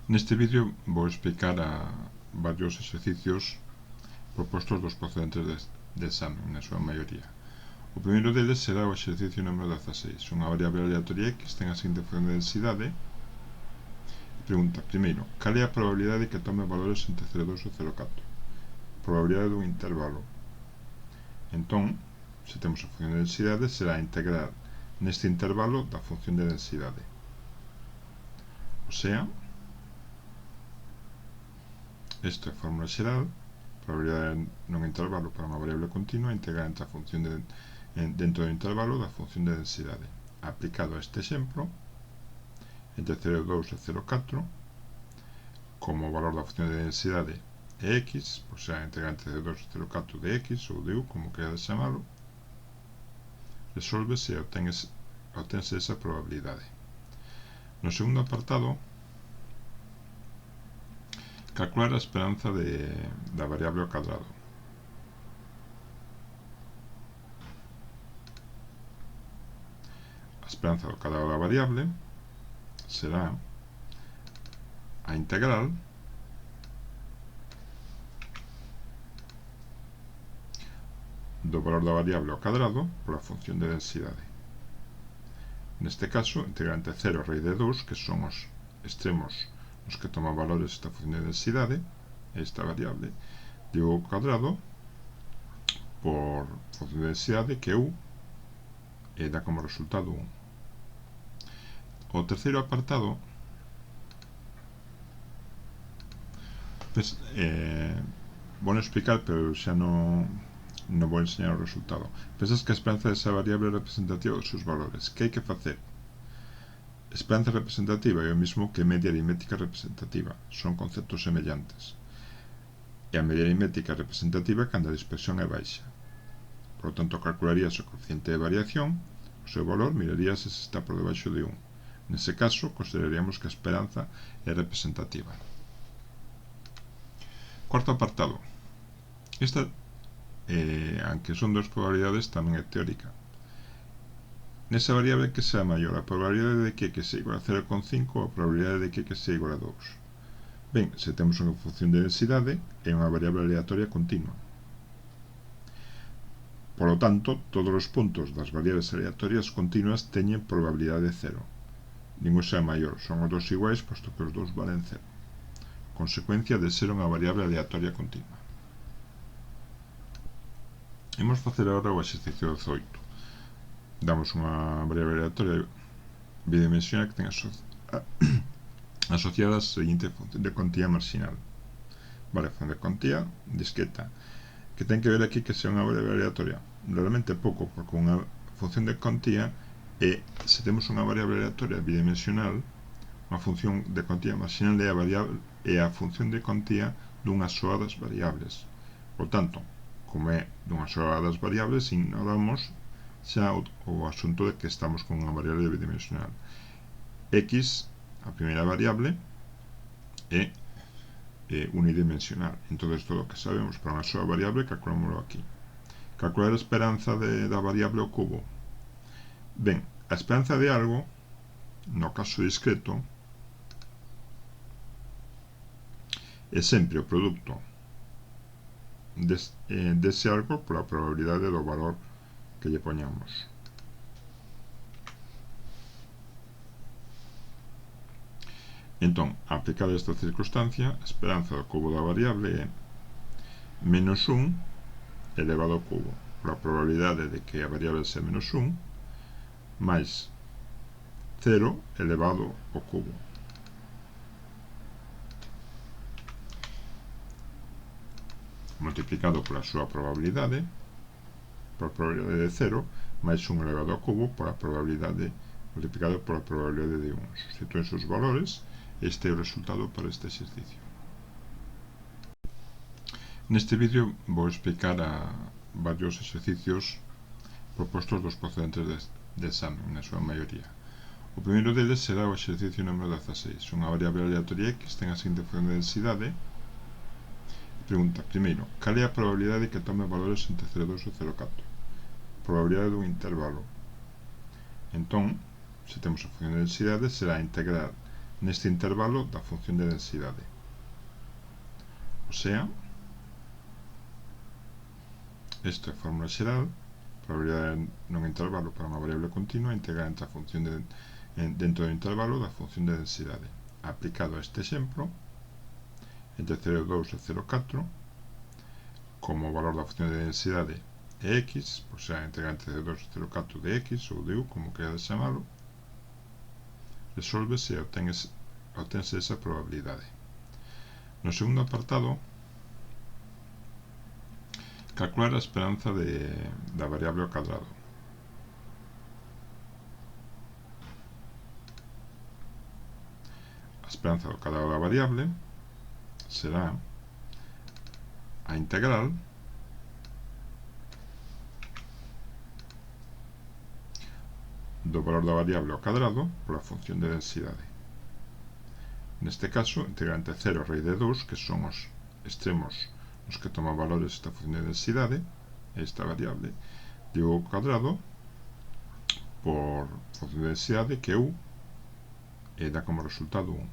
Neste vídeo vou explicar varios exercicios propostos dos procedentes de examen, na súa maioría. O primeiro deles será o exercicio número 16. Unha variable aleatoria x ten a seguinte función de densidade. Pregunta, primeiro, cal é a probabilidade de que tome valores entre 0,2 e 0,4? Probabilidade dun intervalo. Entón, se temos a función de densidade, será integrar neste intervalo da función de densidade. O sea, esta é a fórmula xeral, probabilidade nun intervalo para unha variable continua, integrar entre a función dentro do intervalo da función de densidade. Aplicado a este exemplo, entre 0,2 e 0,4, como o valor da función de densidade é x, pois será integrar entre 0,2 e 0,4 de x ou de u, como querades chamalo, resolve-se e obtense esa probabilidade. No segundo apartado, calcular a esperanza da variable ao cadrado. A esperanza do cadrado da variable será a integral do valor da variable ao cadrado pola función de densidade. Neste caso, integrar entre 0 e raíz de 2, que son os extremos nos que toma valores esta función de densidade, esta variable, digo ao cuadrado por función de densidade, que é u, e dá como resultado 1. O terceiro apartado vou explicar, pero xa non vou enseñar o resultado. Pensas que a esperanza desa variable é representativa dos seus valores. Que hai que facer? Esperanza representativa é o mesmo que media aritmética representativa. Son conceptos semellantes. E a media aritmética representativa cando a dispersión é baixa. Por lo tanto, calcularías o coeficiente de variación, o seu valor, mirarías se está por debaixo de 1. Nese caso, consideraríamos que a esperanza é representativa. Cuarto apartado. Esta, aunque son dos probabilidades, tamén é teórica. Nesa variable, que sea maior, a probabilidade de que sea igual a 0,5 ou a probabilidade de que sea igual a 2? Ben, se temos unha función de densidade, é unha variable aleatoria continua. Por lo tanto, todos os puntos das variables aleatorias continuas teñen probabilidade 0. Ningún sea maior, son os dos iguais, posto que os dos valen 0. Consecuencia de ser unha variable aleatoria continua. Imos facer agora o exercicio 18. Damos unha variable aleatoria bidimensional que ten asociada a seguinte función de contía marginal. Vale, función de contía discreta. Que ten que ver aquí que sea unha variable aleatoria? Realmente pouco, porque unha función de contía se temos unha variable aleatoria bidimensional, unha función de contía marginal é a función de contía dunha soa das variables. Por tanto, como é dunha soa das variables, ignoramos xa o asunto de que estamos con unha variable bidimensional. X, a primeira variable, é unidimensional. Entón, todo o que sabemos para unha soa variable, calculámoslo aquí. Calcular a esperanza da variable ao cubo. Ben, a esperanza de algo, no caso discreto, é sempre o produto dese algo pola probabilidade do valor que lle poñamos. Entón, aplicada esta circunstancia, a esperanza do cubo da variable é menos 1 elevado ao cubo, pola probabilidade de que a variable sea menos 1, máis 0 elevado ao cubo. Multiplicado pola súa probabilidade de 0, máis 1 elevado ao cubo pola probabilidade multiplicado pola probabilidade de 1. Substituen os valores, este é o resultado para este exercicio. Neste vídeo vou explicar varios exercicios propostos dos procedentes de examen, na súa maioría. O primeiro deles será o exercicio número 16. Unha variable aleatoria x ten a seguinte función de densidade. Pregunta, primeiro, cal é a probabilidade de que tome valores entre 0,2 e 0,4? Probabilidade dun intervalo. Entón, se temos a función de densidade, será integrar neste intervalo da función de densidade. O sea, isto é a fórmula xeral, probabilidade nun intervalo para unha variable continua integral entre a función dentro do intervalo da función de densidade. Aplicado a este exemplo, entre 0,2 e 0,4, como o valor da función de densidade é x, pois será integral entre 0,2 e 0,4 de x ou de u, como querades chamalo, resolvese e obtense esa probabilidade. No segundo apartado, calcular a esperanza da variable ao cadrado. A esperanza do cadrado da variable será a integral do valor da variable ao cadrado pola función de densidade. Neste caso, integral entre 0 e raíz de 2, que son os extremos nos que toma valores esta función de densidade, esta variable, digo ao cuadrado por función de densidade, que é u, e dá como resultado 1.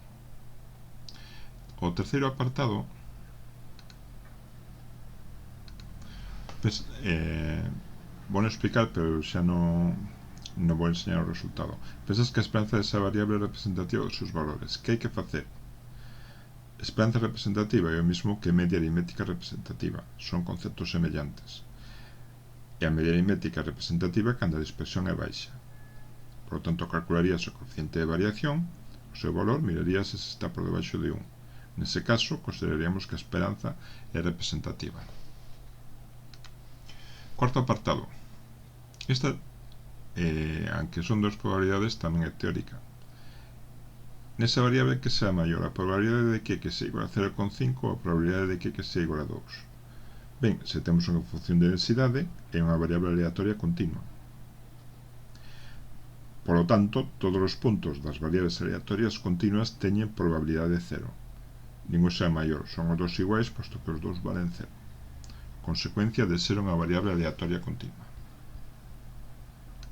O terceiro apartado vou explicar, pero xa non vou enseñar o resultado. Pensas que a esperanza desa variable é representativa dos seus valores. Que hai que facer? Esperanza representativa é o mesmo que media aritmética representativa. Son conceptos semellantes. E a media aritmética representativa cando a dispersión é baixa. Por lo tanto, calcularías o coeficiente de variación, o seu valor, mirarías se está por debaixo de 1. Nese caso, consideraríamos que a esperanza é representativa. Cuarto apartado. Esta, aunque son dos probabilidades, tamén é teórica. Nesa variable que sea maior, a probabilidade de que sea igual a 0,5 ou a probabilidade de que sea igual a 2. Ben, se temos unha función de densidade, é unha variable aleatoria continua. Por lo tanto, todos os puntos das variables aleatorias continuas teñen probabilidade 0. Ningún sea maior, son os dos iguais, posto que os dos valen 0. Consecuencia de ser unha variable aleatoria continua.